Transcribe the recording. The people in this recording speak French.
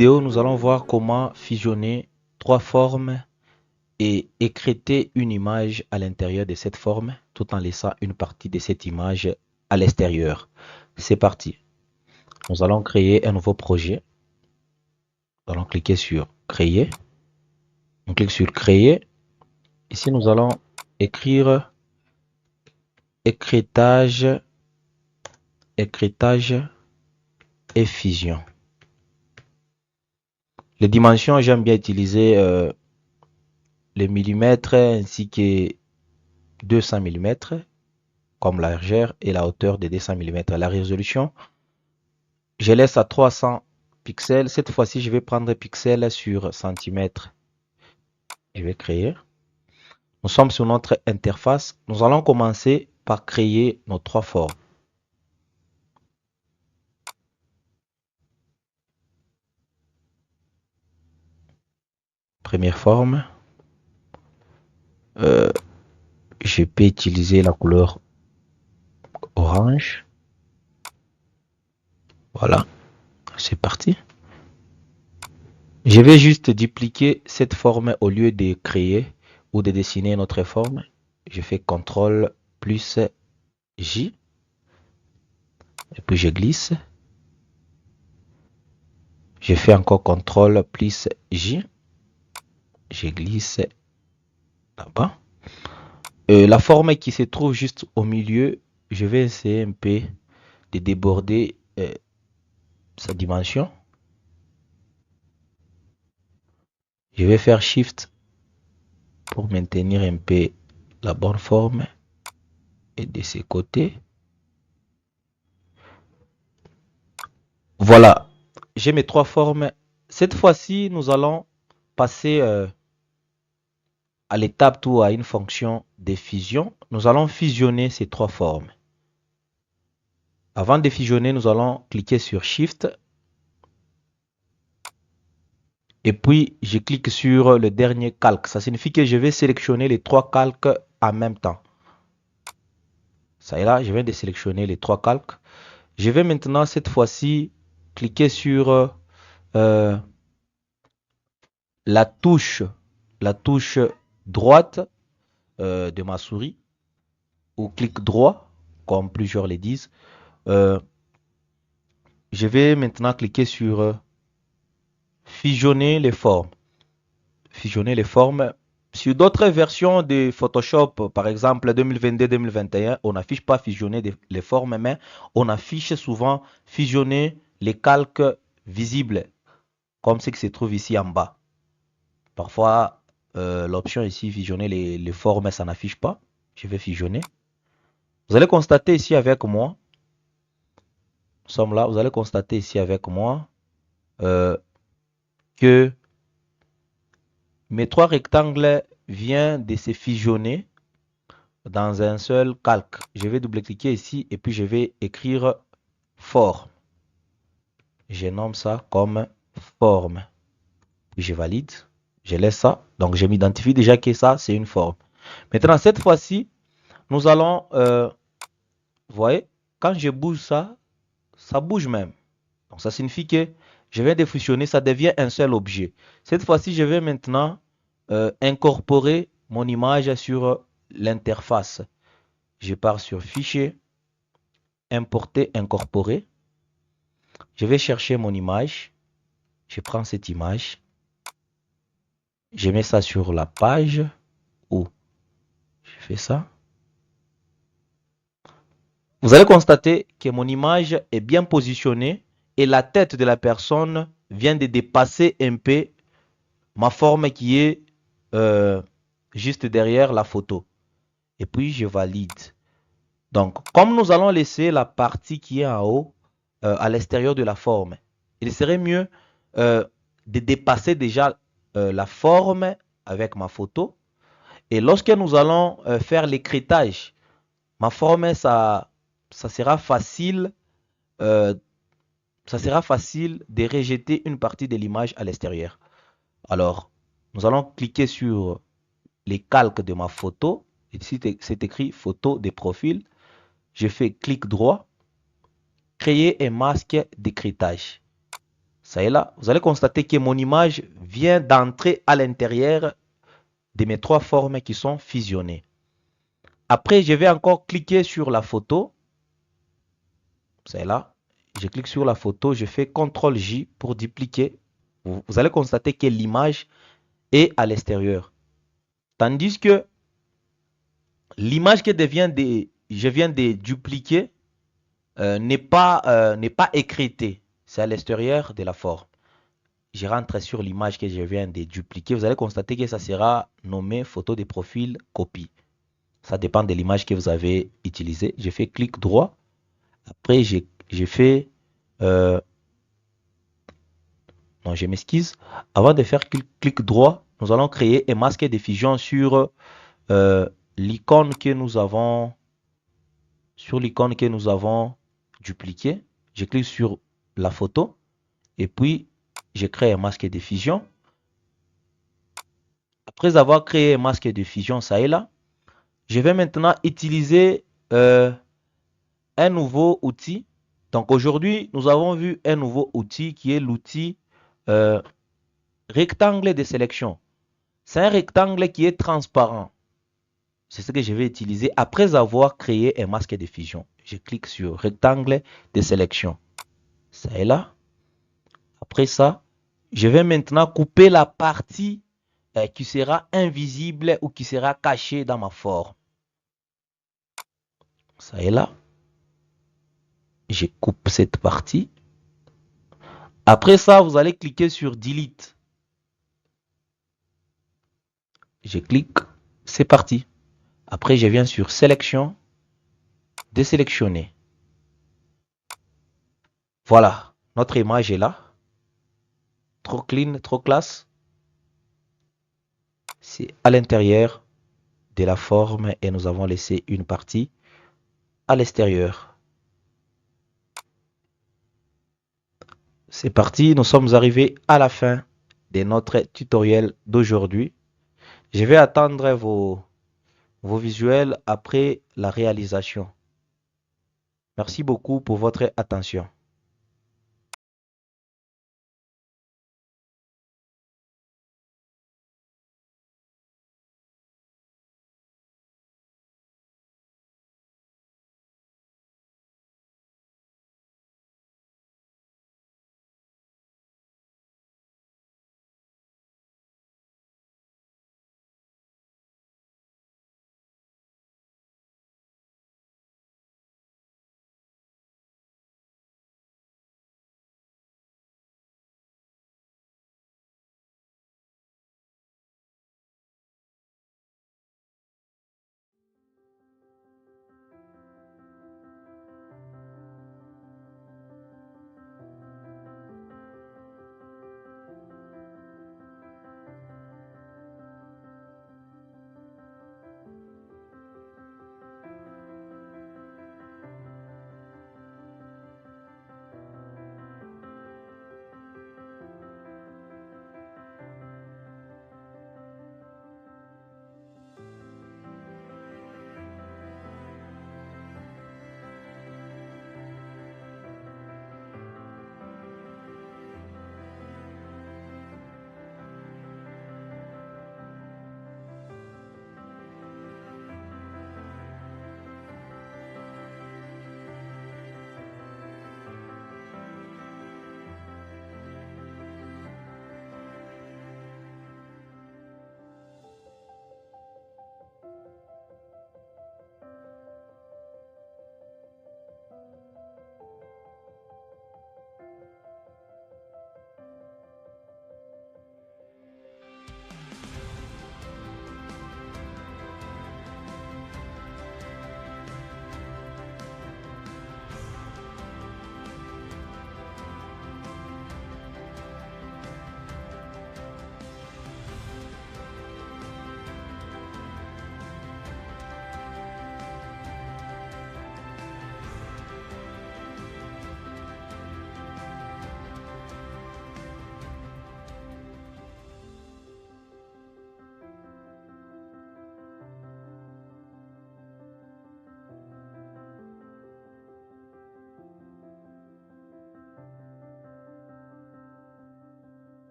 vidéo, nous allons voir comment fusionner trois formes et écréter une image à l'intérieur de cette forme tout en laissant une partie de cette image à l'extérieur. C'est parti. Nous allons créer un nouveau projet. Nous allons cliquer sur créer. On clique sur créer. Ici, nous allons écrire écrétage et fusion. Les dimensions, j'aime bien utiliser les millimètres ainsi que 200 mm comme la largeur et la hauteur de 200 mm. La résolution, je laisse à 300 pixels. Cette fois-ci, je vais prendre pixels sur centimètres. Je vais créer. Nous sommes sur notre interface. Nous allons commencer par créer nos trois formes. Première forme. Je peux utiliser la couleur orange. Voilà. C'est parti. Je vais juste dupliquer cette forme au lieu de créer ou de dessiner notre forme. Je fais CTRL plus J. Et puis je glisse. Je fais encore CTRL plus J. Je glisse là-bas. La forme qui se trouve juste au milieu, je vais essayer un peu de déborder sa dimension. Je vais faire Shift pour maintenir un peu la bonne forme et de ces côtés. Voilà, j'ai mes trois formes. Cette fois-ci, nous allons passer à l'étape ou à une fonction de fusion. Nous allons fusionner ces trois formes. Avant de fusionner, nous allons cliquer sur Shift. Et puis, je clique sur le dernier calque. Ça signifie que je vais sélectionner les trois calques en même temps. Ça y est là, je viens de sélectionner les trois calques. Je vais maintenant, cette fois-ci, cliquer sur la touche droite de ma souris, ou clic droit, comme plusieurs le disent. Je vais maintenant cliquer sur fusionner les formes. Fusionner les formes. Sur d'autres versions de Photoshop, par exemple 2022-2021, on n'affiche pas fusionner les formes, mais on affiche souvent fusionner les calques visibles, comme ce qui se trouve ici en bas. Parfois, l'option ici, fusionner les formes, ça n'affiche pas. Je vais fusionner. Vous allez constater ici avec moi, nous sommes là, vous allez constater ici avec moi que mes trois rectangles viennent de se fusionner dans un seul calque. Je vais double-cliquer ici et puis je vais écrire forme. Je nomme ça comme forme. Puis je valide. Je laisse ça. Donc je m'identifie déjà que ça, c'est une forme. Maintenant, cette fois-ci, nous allons, vous voyez, quand je bouge ça, ça bouge même. Donc ça signifie que je viens de fusionner, ça devient un seul objet. Cette fois-ci, je vais maintenant incorporer mon image sur l'interface. Je pars sur Fichier, Importer, Incorporer. Je vais chercher mon image. Je prends cette image. Je mets ça sur la page. Ou je fais ça. Vous allez constater que mon image est bien positionnée et la tête de la personne vient de dépasser un peu ma forme qui est juste derrière la photo. Et puis je valide. Donc, comme nous allons laisser la partie qui est en haut à l'extérieur de la forme, il serait mieux de dépasser déjà la forme avec ma photo. Et lorsque nous allons faire l'écrétage, ma forme, ça sera facile de rejeter une partie de l'image à l'extérieur. Alors, nous allons cliquer sur les calques de ma photo. Ici, c'est écrit photo de profil. Je fais clic droit, créer un masque d'écrétage. Ça est là. Vous allez constater que mon image vient d'entrer à l'intérieur de mes trois formes qui sont fusionnées. Après, je vais encore cliquer sur la photo. C'est là. Je clique sur la photo, je fais CTRL-J pour dupliquer. Vous allez constater que l'image est à l'extérieur. Tandis que l'image que je viens de dupliquer n'est pas écritée. C'est à l'extérieur de la forme. Je rentre sur l'image que je viens de dupliquer. Vous allez constater que ça sera nommé photo de profil copie. Ça dépend de l'image que vous avez utilisée. Je fais clic droit. Après, j'ai fait... non, je m'excuse. Avant de faire clic droit, nous allons créer un masque de fusion sur l'icône que nous avons dupliqué. Je clique sur la photo et puis je crée un masque de fusion. Après avoir créé un masque de fusion, ça est là. Je vais maintenant utiliser un nouveau outil. Donc aujourd'hui, nous avons vu un nouveau outil qui est l'outil rectangle de sélection. C'est un rectangle qui est transparent. C'est ce que je vais utiliser après avoir créé un masque de fusion. Je clique sur rectangle de sélection. Ça est là. Après ça, je vais maintenant couper la partie qui sera invisible ou qui sera cachée dans ma forme. Ça est là. Je coupe cette partie. Après ça, vous allez cliquer sur Delete. Je clique, c'est parti. Après, je viens sur Sélection, désélectionner. Voilà, notre image est là. Trop clean, trop classe. C'est à l'intérieur de la forme et nous avons laissé une partie à l'extérieur. C'est parti, nous sommes arrivés à la fin de notre tutoriel d'aujourd'hui. Je vais attendre vos visuels après la réalisation. Merci beaucoup pour votre attention.